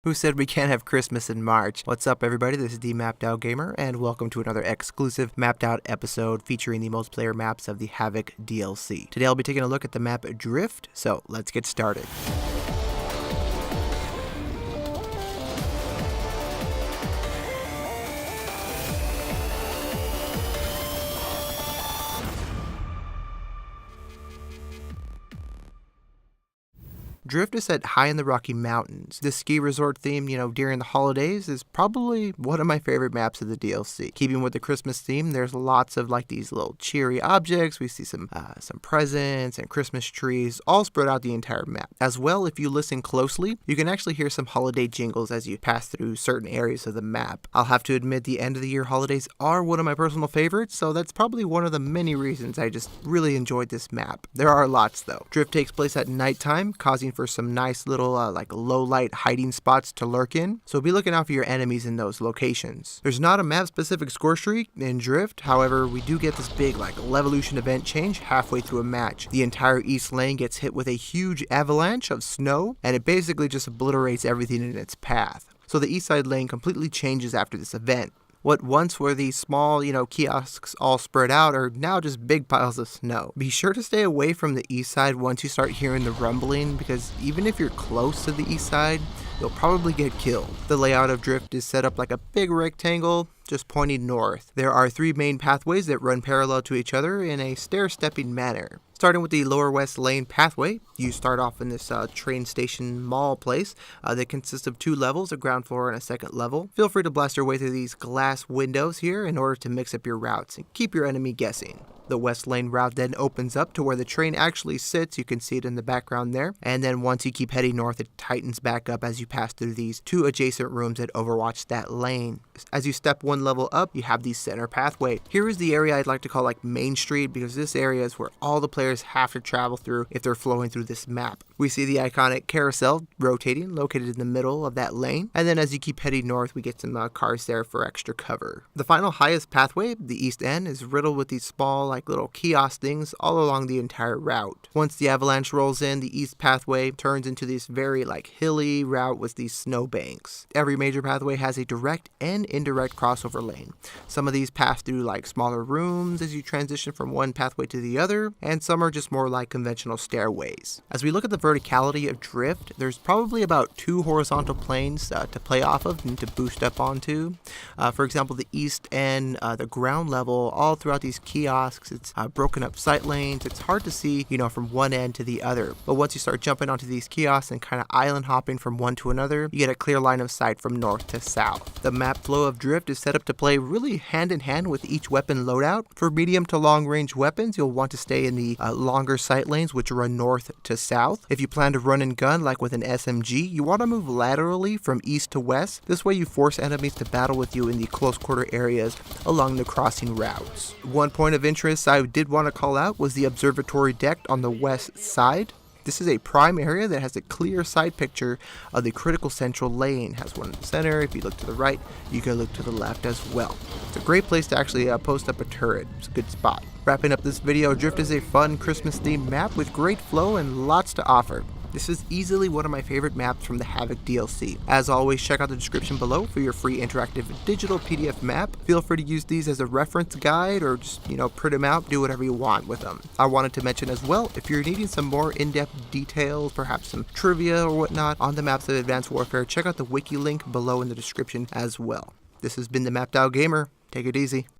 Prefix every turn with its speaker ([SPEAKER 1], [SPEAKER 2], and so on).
[SPEAKER 1] Who said we can't have Christmas in March? What's up, everybody? This is the Mapped Out Gamer, and welcome to another exclusive Mapped Out episode featuring the multiplayer maps of the Havoc DLC. Today I'll be taking a look at the map Drift, so let's get started. Drift is set high in the Rocky Mountains. This ski resort theme, during the holidays is probably one of my favorite maps of the DLC. Keeping with the Christmas theme, there's lots of these little cheery objects. We see some presents and Christmas trees all spread out the entire map. As well, if you listen closely, you can actually hear some holiday jingles as you pass through certain areas of the map. I'll have to admit the end of the year holidays are one of my personal favorites, so that's probably one of the many reasons I just really enjoyed this map. There are lots though. Drift takes place at nighttime, causing for some nice little low light hiding spots to lurk in, so be looking out for your enemies in those locations. There's not a map specific score streak in Drift, however we do get this big levelution event change halfway through a match. The entire east lane gets hit with a huge avalanche of snow, and it basically just obliterates everything in its path. So the east side lane completely changes after this event. What once were these small, kiosks all spread out are now just big piles of snow. Be sure to stay away from the east side once you start hearing the rumbling, because even if you're close to the east side, you'll probably get killed. The layout of Drift is set up like a big rectangle, just pointing north. There are 3 main pathways that run parallel to each other in a stair-stepping manner. Starting with the lower west lane pathway, you start off in this train station mall place that consists of 2 levels, a ground floor and a second level. Feel free to blast your way through these glass windows here in order to mix up your routes and keep your enemy guessing. The west lane route then opens up to where the train actually sits. You can see it in the background there. And then once you keep heading north, it tightens back up as you pass through these 2 adjacent rooms that overwatch that lane. As you step 1 level up, you have the center pathway. Here is the area I'd like to call Main Street, because this area is where all the players have to travel through if they're flowing through this map. We see the iconic carousel rotating, located in the middle of that lane. And then as you keep heading north, we get some cars there for extra cover. The final highest pathway, the east end, is riddled with these small little kiosk things all along the entire route. Once the avalanche rolls in, the east pathway turns into this very hilly route with these snowbanks. Every major pathway has a direct and indirect crossover lane. Some of these pass through smaller rooms as you transition from one pathway to the other, and some are just more like conventional stairways. As we look at the verticality of Drift, there's probably about 2 horizontal planes to play off of and to boost up onto. For example, the east and the ground level, all throughout these kiosks, it's broken up sight lanes. It's hard to see, from one end to the other. But once you start jumping onto these kiosks and kind of island hopping from one to another, you get a clear line of sight from north to south. The map flow of Drift is set up to play really hand in hand with each weapon loadout. For medium to long range weapons, you'll want to stay in the longer sight lanes, which run north to south. If you plan to run and gun like with an SMG, you want to move laterally from east to west. This way you force enemies to battle with you in the close quarter areas along the crossing routes. One point of interest I did want to call out was the Observatory Deck on the west side. This is a prime area that has a clear side picture of the critical central lane. It has one in the center. If you look to the right, you can look to the left as well. It's a great place to actually post up a turret. It's a good spot. Wrapping up this video, Drift is a fun Christmas themed map with great flow and lots to offer. This is easily one of my favorite maps from the Havoc DLC. As always, check out the description below for your free interactive digital PDF map. Feel free to use these as a reference guide or just, print them out, do whatever you want with them. I wanted to mention as well, if you're needing some more in-depth details, perhaps some trivia or whatnot on the maps of Advanced Warfare, check out the wiki link below in the description as well. This has been the Mapped Out Gamer. Take it easy.